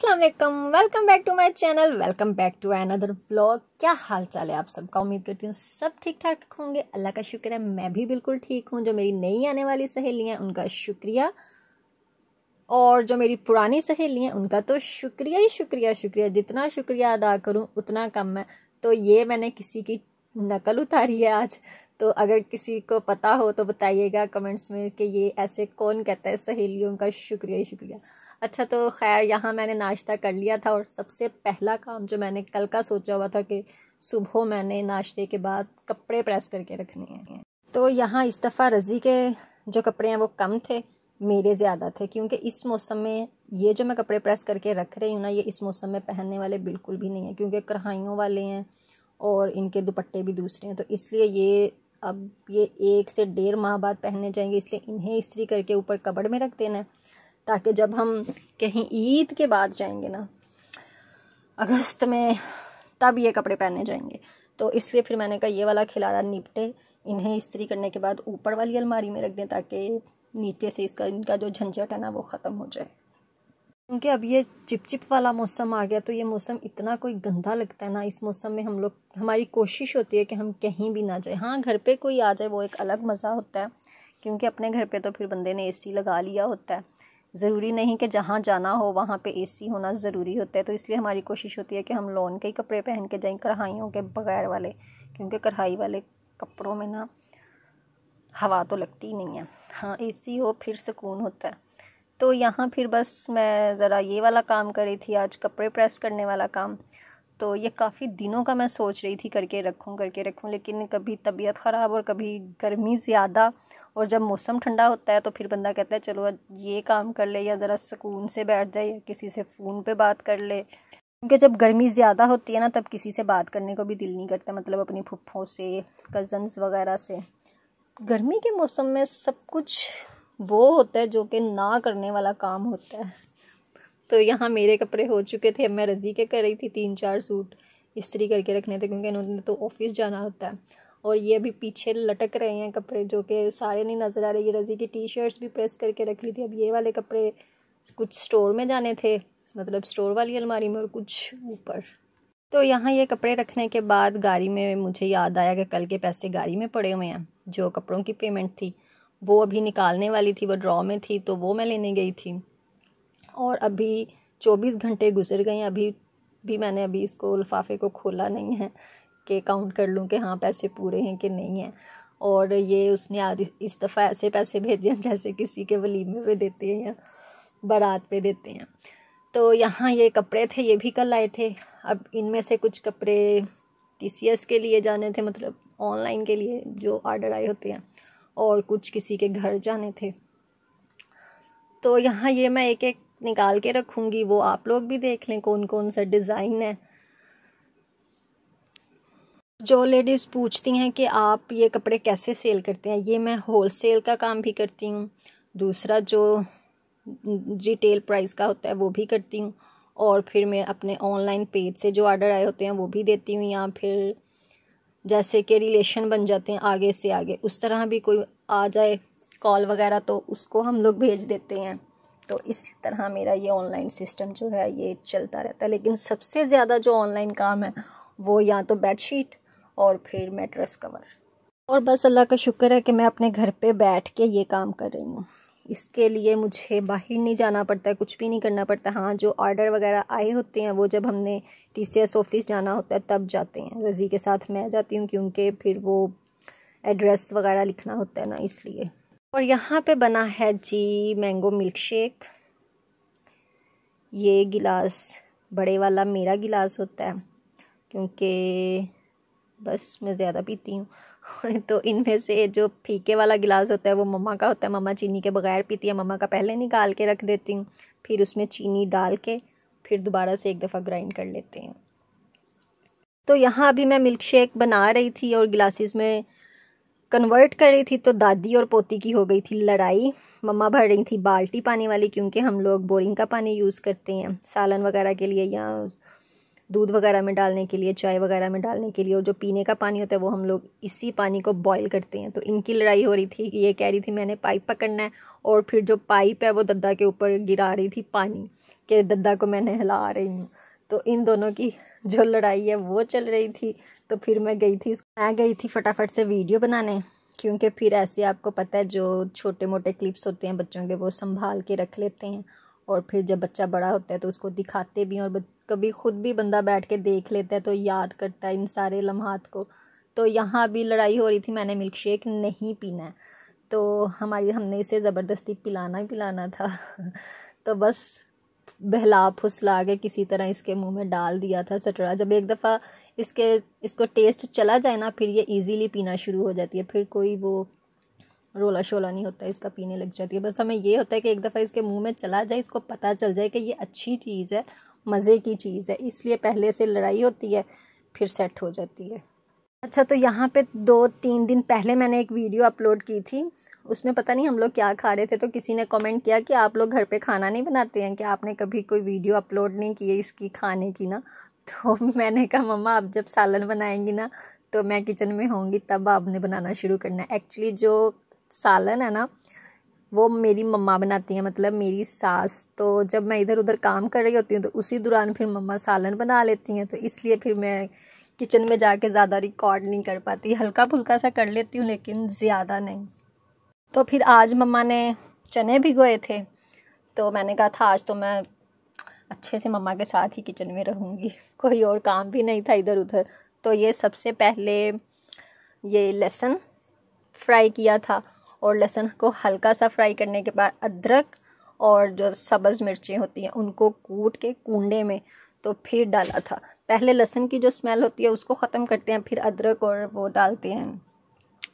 अस्सलाम वालेकुम, welcome back to my channel, welcome back to another vlog. क्या हाल चाल है आप सबका? उम्मीद करती हूँ सब ठीक ठाक होंगे। अल्लाह का शुक्र है मैं भी बिल्कुल ठीक हूँ। जो मेरी नई आने वाली सहेलियाँ हैं उनका शुक्रिया, और जो मेरी पुरानी सहेली हैं उनका तो शुक्रिया ही शुक्रिया। शुक्रिया जितना शुक्रिया अदा करूँ उतना कम है। तो ये मैंने किसी की नकल उतारी है आज। तो अगर किसी को पता हो तो बताइएगा कमेंट्स में कि ये ऐसे कौन कहता है सहेलियों का शुक्रिया ही शुक्रिया। अच्छा, तो खैर यहाँ मैंने नाश्ता कर लिया था, और सबसे पहला काम जो मैंने कल का सोचा हुआ था कि सुबह मैंने नाश्ते के बाद कपड़े प्रेस करके रखने हैं। तो यहाँ इस दफ़ा रज़ी के जो कपड़े हैं वो कम थे, मेरे ज़्यादा थे, क्योंकि इस मौसम में ये जो मैं कपड़े प्रेस करके रख रही हूँ ना, ये इस मौसम में पहनने वाले बिल्कुल भी नहीं है, क्योंकि कढ़ाइयों वाले हैं और इनके दुपट्टे भी दूसरे हैं। तो इसलिए ये अब ये 1 से 1.5 माह बाद पहनने जाएंगे, इसलिए इन्हें इस्त्री करके ऊपर कबर्ड में रख देना है, ताकि जब हम कहीं ईद के बाद जाएंगे ना अगस्त में, तब ये कपड़े पहनने जाएंगे। तो इसलिए फिर मैंने कहा ये वाला खिलाड़ा निपटे, इन्हें इस्त्री करने के बाद ऊपर वाली अलमारी में रख दें, ताकि नीचे से इनका जो झंझट है ना वो ख़त्म हो जाए। क्योंकि अब ये चिपचिप वाला मौसम आ गया, तो ये मौसम इतना कोई गंदा लगता है ना। इस मौसम में हमारी कोशिश होती है कि हम कहीं भी ना जाए। हाँ, घर पे कोई आ जाए वो एक अलग मज़ा होता है, क्योंकि अपने घर पे तो फिर बंदे ने एसी लगा लिया होता है। ज़रूरी नहीं कि जहाँ जाना हो वहाँ पे एसी होना ज़रूरी होता है। तो इसलिए हमारी कोशिश होती है कि हम लॉन के ही कपड़े पहन के जाएं, कढ़ाइयों के बगैर वाले, क्योंकि कढ़ाई वाले कपड़ों में ना हवा तो लगती नहीं है। हाँ, एसी हो फिर सुकून होता है। तो यहाँ फिर बस मैं ज़रा ये वाला काम कर रही थी आज, कपड़े प्रेस करने वाला काम। तो ये काफ़ी दिनों का मैं सोच रही थी करके रखूँ, लेकिन कभी तबीयत ख़राब और कभी गर्मी ज़्यादा, और जब मौसम ठंडा होता है तो फिर बंदा कहता है चलो ये काम कर ले, या ज़रा सुकून से बैठ जाए, या किसी से फ़ोन पे बात कर ले। क्योंकि जब गर्मी ज़्यादा होती है ना, तब किसी से बात करने को भी दिल नहीं करता, मतलब अपनी फुफ्फों से, कज़न्स वगैरह से। गर्मी के मौसम में सब कुछ वो होता है जो कि ना करने वाला काम होता है। तो यहाँ मेरे कपड़े हो चुके थे, मैं रज़ी के कर रही थी 3-4 सूट इस्त्री करके रखने थे, क्योंकि इन्होंने तो ऑफिस जाना होता है। और ये अभी पीछे लटक रहे हैं कपड़े, जो कि सारे नहीं नज़र आ रहे। ये रज़ी की टी-शर्ट्स भी प्रेस करके रख ली थी। अब ये वाले कपड़े कुछ स्टोर में जाने थे, मतलब स्टोर वाली अलमारी में, और कुछ ऊपर। तो यहाँ ये कपड़े रखने के बाद गाड़ी में मुझे याद आया कि कल के पैसे गाड़ी में पड़े हुए हैं। जो कपड़ों की पेमेंट थी वो अभी निकालने वाली थी, वो ड्रॉ में थी, तो वो मैं लेने गई थी। और अभी 24 घंटे गुजर गए हैं, अभी भी मैंने इसको लिफाफे को खोला नहीं है कि काउंट कर लूँ कि हाँ पैसे पूरे हैं कि नहीं हैं। और ये उसने आज इस दफ़ा ऐसे पैसे भेजे हैं जैसे किसी के वलीमे पे देते हैं या बारात पे देते हैं। तो यहाँ ये कपड़े थे, ये भी कल आए थे। अब इनमें से कुछ कपड़े TCS के लिए जाने थे, मतलब ऑनलाइन के लिए जो ऑर्डर आए होते हैं, और कुछ किसी के घर जाने थे। तो यहाँ ये मैं एक एक निकाल के रखूँगी, वो आप लोग भी देख लें कौन कौन सा डिज़ाइन है। जो लेडीज़ पूछती हैं कि आप ये कपड़े कैसे सेल करते हैं, ये मैं होल सेल का काम भी करती हूँ, दूसरा जो रिटेल प्राइस का होता है वो भी करती हूँ, और फिर मैं अपने ऑनलाइन पेज से जो ऑर्डर आए होते हैं वो भी देती हूँ, या फिर जैसे कि रिलेशन बन जाते हैं आगे से आगे, उस तरह भी कोई आ जाए कॉल वगैरह तो उसको हम लोग भेज देते हैं। तो इस तरह मेरा ये ऑनलाइन सिस्टम जो है ये चलता रहता है। लेकिन सबसे ज़्यादा जो ऑनलाइन काम है वो या तो बेडशीट और फिर मैट्रेस कवर। और बस अल्लाह का शुक्र है कि मैं अपने घर पे बैठ के ये काम कर रही हूँ। इसके लिए मुझे बाहर नहीं जाना पड़ता है, कुछ भी नहीं करना पड़ता। हाँ, जो ऑर्डर वगैरह आए होते हैं वो जब हमने TCS ऑफिस जाना होता है तब जाते हैं। रज़ी के साथ मैं जाती हूँ, क्योंकि फिर वो एड्रेस वगैरह लिखना होता है ना, इसलिए। और यहाँ पे बना है जी मैंगो मिल्क शेक। ये गिलास बड़े वाला मेरा गिलास होता है, क्योंकि बस मैं ज़्यादा पीती हूँ। तो इनमें से जो फीके वाला गिलास होता है वो मम्मा का होता है। मम्मा चीनी के बगैर पीती है, मम्मा का पहले निकाल के रख देती हूँ, फिर उसमें चीनी डाल के फिर दोबारा से एक दफ़ा ग्राइंड कर लेते हैं। तो यहाँ अभी मैं मिल्क शेक बना रही थी और गिलासेस में कन्वर्ट कर रही थी, तो दादी और पोती की हो गई थी लड़ाई। मम्मा भर रही थी बाल्टी पानी वाली, क्योंकि हम लोग बोरिंग का पानी यूज़ करते हैं सालन वगैरह के लिए, या दूध वगैरह में डालने के लिए, चाय वगैरह में डालने के लिए। और जो पीने का पानी होता है वो हम लोग इसी पानी को बॉईल करते हैं। तो इनकी लड़ाई हो रही थी कि ये कह रही थी मैंने पाइप पकड़ना है, और फिर जो पाइप है वो दद्दा के ऊपर गिरा रही थी पानी, कि दद्दा को मैंने हिला रही हूँ। तो इन दोनों की जो लड़ाई है वो चल रही थी। तो फिर मैं गई थी फटाफट से वीडियो बनाने, क्योंकि फिर ऐसे आपको पता है जो छोटे मोटे क्लिप्स होते हैं बच्चों के वो संभाल के रख लेते हैं, और फिर जब बच्चा बड़ा होता है तो उसको दिखाते भी हैं, और कभी खुद भी बंदा बैठ के देख लेता है तो याद करता है इन सारे लम्हात को। तो यहाँ भी लड़ाई हो रही थी, मैंने मिल्क शेक नहीं पीना है, तो हमने इसे ज़बरदस्ती पिलाना था। तो बस बहला फुसला के किसी तरह इसके मुंह में डाल दिया था सटरा। जब एक दफ़ा इसको टेस्ट चला जाए ना, फिर ये इजीली पीना शुरू हो जाती है, फिर कोई वो रोला शोला नहीं होता, इसका पीने लग जाती है। बस हमें ये होता है कि एक दफ़ा इसके मुंह में चला जाए, इसको पता चल जाए कि ये अच्छी चीज़ है, मज़े की चीज़ है, इसलिए पहले से लड़ाई होती है, फिर सेट हो जाती है। अच्छा, तो यहाँ पे 2-3 दिन पहले मैंने एक वीडियो अपलोड की थी, उसमें पता नहीं हम लोग क्या खा रहे थे, तो किसी ने कमेंट किया कि आप लोग घर पे खाना नहीं बनाते हैं, कि आपने कभी कोई वीडियो अपलोड नहीं की है इसकी खाने की ना। तो मैंने कहा मम्मा आप जब सालन बनाएंगी ना तो मैं किचन में होंगी, तब आपने बनाना शुरू करना है। एक्चुअली जो सालन है ना वो मेरी मम्मा बनाती हैं, मतलब मेरी सास। तो जब मैं इधर उधर काम कर रही होती हूँ तो उसी दौरान फिर मम्मा सालन बना लेती हैं, तो इसलिए फिर मैं किचन में जाके ज़्यादा रिकॉर्ड नहीं कर पाती, हल्का फुल्का सा कर लेती हूँ लेकिन ज़्यादा नहीं। तो फिर आज मम्मा ने चने भिगोए थे, तो मैंने कहा था आज तो मैं अच्छे से मम्मा के साथ ही किचन में रहूँगी, कोई और काम भी नहीं था इधर उधर। तो ये सबसे पहले ये लहसुन फ्राई किया था, और लहसुन को हल्का सा फ्राई करने के बाद अदरक और जो सब्ज़ मिर्चें होती हैं उनको कूट के कूंडे में तो फिर डाला था। पहले लहसुन की जो स्मेल होती है उसको ख़त्म करते हैं, फिर अदरक और वो डालते हैं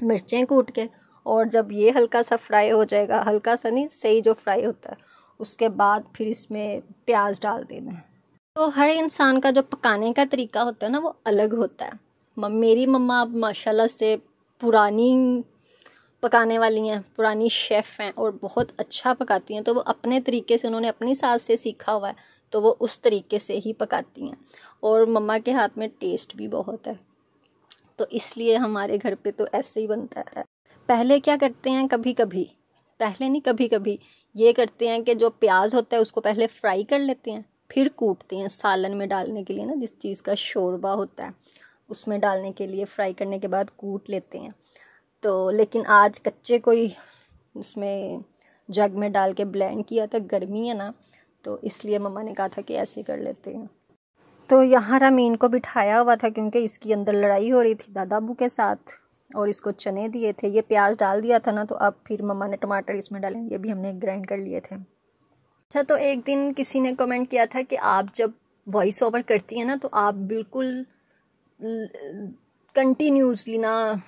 मिर्चें कूट के, और जब ये हल्का सा फ्राई हो जाएगा, हल्का सा नहीं सही जो फ्राई होता है, उसके बाद फिर इसमें प्याज डाल देना है। तो हर इंसान का जो पकाने का तरीका होता है ना वो अलग होता है। मेरी मम्मा अब माशाल्लाह से पुरानी पकाने वाली हैं, पुरानी शेफ़ हैं और बहुत अच्छा पकाती हैं, तो वो अपने तरीके से, उन्होंने अपनी सास से सीखा हुआ है, तो वो उस तरीके से ही पकाती हैं, और मम्मा के हाथ में टेस्ट भी बहुत है, तो इसलिए हमारे घर पे तो ऐसे ही बनता है। पहले क्या करते हैं, कभी कभी ये करते हैं कि जो प्याज होता है उसको पहले फ्राई कर लेते हैं, फिर कूटते हैं सालन में डालने के लिए ना, जिस चीज़ का शोरबा होता है उसमें डालने के लिए फ्राई करने के बाद कूट लेते हैं। तो लेकिन आज कच्चे कोई उसमें जग में डाल के ब्लेंड किया था, गर्मी है ना, तो इसलिए मम्मा ने कहा था कि ऐसे कर लेते हैं। तो यहाँ रामीन को बिठाया हुआ था क्योंकि इसकी अंदर लड़ाई हो रही थी दादा अबू के साथ, और इसको चने दिए थे, ये प्याज डाल दिया था ना, तो अब फिर मम्मा ने टमाटर इसमें डाले, ये भी हमने ग्राइंड कर लिए थे। अच्छा, तो एक दिन किसी ने कमेंट किया था कि आप जब वॉइस ओवर करती हैं ना तो आप बिल्कुल कंटिन्यूसली ना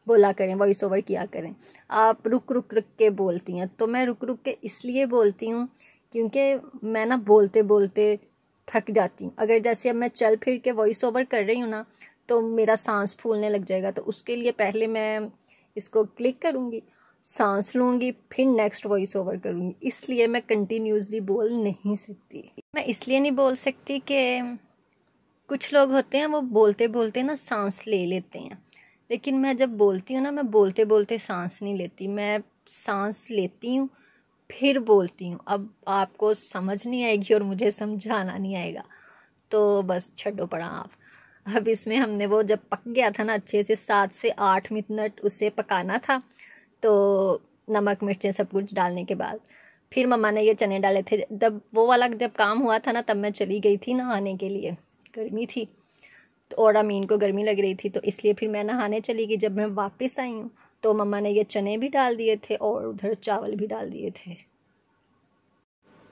बोला करें, वॉइस ओवर किया करें, आप रुक रुक के बोलती हैं। तो मैं रुक रुक के इसलिए बोलती हूँ क्योंकि मैं ना बोलते बोलते थक जाती हूँ। अगर जैसे अब मैं चल फिर के वॉइस ओवर कर रही हूँ ना तो मेरा सांस फूलने लग जाएगा, तो उसके लिए पहले मैं इसको क्लिक करूँगी, सांस लूँगी, फिर नेक्स्ट वॉइस ओवर करूँगी, इसलिए मैं कंटिन्यूसली बोल नहीं सकती। मैं इसलिए नहीं बोल सकती कि कुछ लोग होते हैं वो बोलते बोलते ना सांस ले लेते हैं, लेकिन मैं जब बोलती हूँ ना, मैं बोलते बोलते सांस नहीं लेती, मैं सांस लेती हूँ फिर बोलती हूँ। अब आपको समझ नहीं आएगी और मुझे समझाना नहीं आएगा, तो बस छोड़ो पड़ा आप। अब इसमें हमने वो जब पक गया था ना अच्छे से, 7 से 8 मिनट उसे पकाना था, तो नमक मिर्चें सब कुछ डालने के बाद फिर मम्मा ने ये चने डाले थे। जब वो वाला जब काम हुआ था ना तब मैं चली गई थी नहाने के लिए, गर्मी थी तो, और अमीन को गर्मी लग रही थी, तो इसलिए फिर मैं नहाने चली गई। जब मैं वापस आई हूँ तो मम्मा ने ये चने भी डाल दिए थे और उधर चावल भी डाल दिए थे।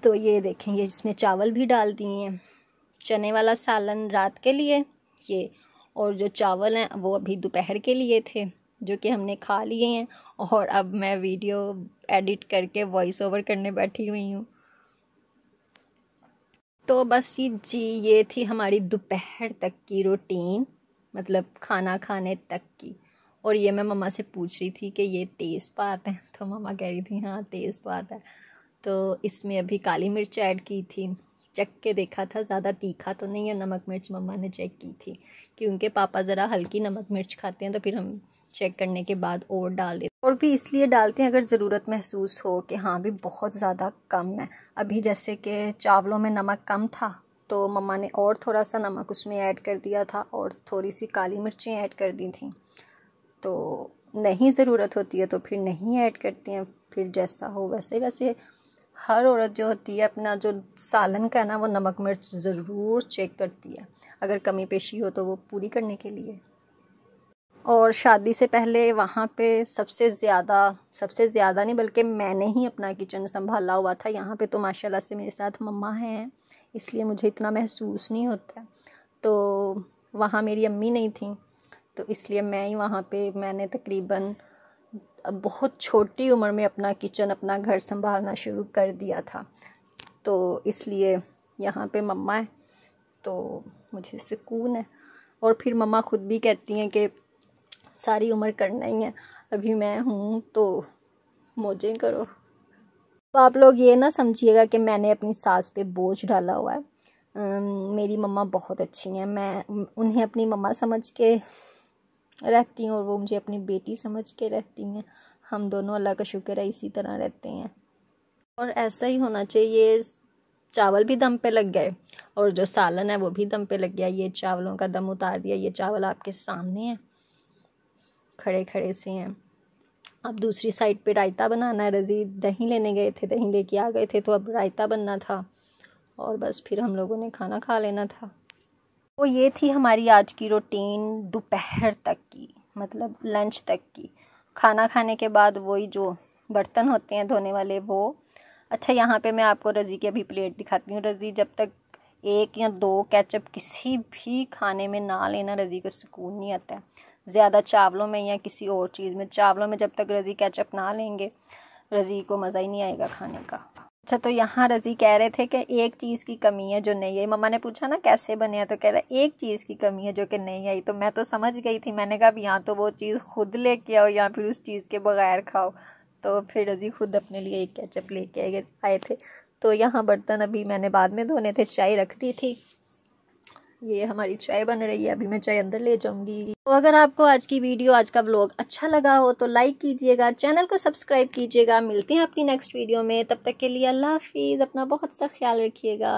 तो ये देखें, ये इसमें चावल भी डाल दिए हैं, चने वाला सालन रात के लिए ये, और जो चावल हैं वो अभी दोपहर के लिए थे जो कि हमने खा लिए हैं, और अब मैं वीडियो एडिट करके वॉइस ओवर करने बैठी हुई हूँ। तो बस ये थी हमारी दोपहर तक की रूटीन, मतलब खाना खाने तक की। और ये मैं मम्मा से पूछ रही थी कि ये तेज़पात है, तो मम्मा कह रही थी हाँ तेज़पात है। तो इसमें अभी काली मिर्च ऐड की थी, चख के देखा था, ज़्यादा तीखा तो नहीं है, नमक मिर्च मम्मा ने चेक की थी क्योंकि पापा ज़रा हल्की नमक मिर्च खाते हैं, तो फिर हम चेक करने के बाद और डाल देते। और भी इसलिए डालते हैं अगर ज़रूरत महसूस हो कि हाँ भी बहुत ज़्यादा कम है। अभी जैसे कि चावलों में नमक कम था तो मम्मा ने और थोड़ा सा नमक उसमें ऐड कर दिया था और थोड़ी सी काली मिर्चें ऐड कर दी थी। तो नहीं ज़रूरत होती है तो फिर नहीं ऐड करती हैं, फिर जैसा हो वैसे। वैसे हर औरत जो होती है अपना जो सालन का ना वो नमक मिर्च ज़रूर चेक करती है, अगर कमी पेशी हो तो वो पूरी करने के लिए। और शादी से पहले वहाँ पे सबसे ज़्यादा नहीं बल्कि मैंने ही अपना किचन संभाला हुआ था। यहाँ पे तो माशाल्लाह से मेरे साथ मम्मा हैं, इसलिए मुझे इतना महसूस नहीं होता। तो वहाँ मेरी अम्मी नहीं थी तो इसलिए मैं ही वहाँ पे मैंने तकरीबन बहुत छोटी उम्र में अपना किचन अपना घर संभालना शुरू कर दिया था। तो इसलिए यहाँ पे मम्मा है तो मुझे सुकून है। और फिर मम्मा खुद भी कहती हैं कि सारी उम्र करना ही है, अभी मैं हूँ तो मौजें करो। तो आप लोग ये ना समझिएगा कि मैंने अपनी सास पे बोझ डाला हुआ है। मेरी मम्मा बहुत अच्छी हैं, मैं उन्हें अपनी मम्मा समझ के रहती हूँ और वो मुझे अपनी बेटी समझ के रहती हैं। हम दोनों अल्लाह का शुक्र है इसी तरह रहते हैं और ऐसा ही होना चाहिए। चावल भी दम पे लग गए और जो सालन है वो भी दम पे लग गया। ये चावलों का दम उतार दिया, ये चावल आपके सामने है, खड़े खड़े से हैं। अब दूसरी साइड पे रायता बनाना है। रज़ी दही लेने गए थे, दही लेके आ गए थे तो अब रायता बनना था और बस फिर हम लोगों ने खाना खा लेना था। तो ये थी हमारी आज की रूटीन दोपहर तक की, मतलब लंच तक की। खाना खाने के बाद वही जो बर्तन होते हैं धोने वाले वो। अच्छा, यहाँ पे मैं आपको रज़ी की अभी प्लेट दिखाती हूँ। रज़ी जब तक 1 या 2 केचप किसी भी खाने में ना लेना रज़ी को सुकून नहीं आता है। ज़्यादा चावलों में या किसी और चीज़ में, चावलों में जब तक रज़ी केचप ना लेंगे रज़ी को मज़ा ही नहीं आएगा खाने का। अच्छा, तो यहाँ रज़ी कह रहे थे कि एक चीज़ की कमी है जो नहीं आई। मम्मा ने पूछा ना कैसे बने हैं तो कह रहा एक चीज़ की कमी है जो कि नहीं आई। तो मैं तो समझ गई थी, मैंने कहा अब यहाँ तो वो चीज़ खुद लेके आओ या फिर उस चीज़ के बगैर खाओ। तो फिर रज़ी खुद अपने लिए एक केचप लेके आए थे। तो यहाँ बर्तन अभी मैंने बाद में धोने थे, चाय रख दी थी। ये हमारी चाय बन रही है, अभी मैं चाय अंदर ले जाऊंगी। तो अगर आपको आज की वीडियो, आज का व्लॉग अच्छा लगा हो तो लाइक कीजिएगा, चैनल को सब्सक्राइब कीजिएगा। मिलते हैं अपनी नेक्स्ट वीडियो में, तब तक के लिए अल्लाह हाफिज़। अपना बहुत सा ख्याल रखिएगा।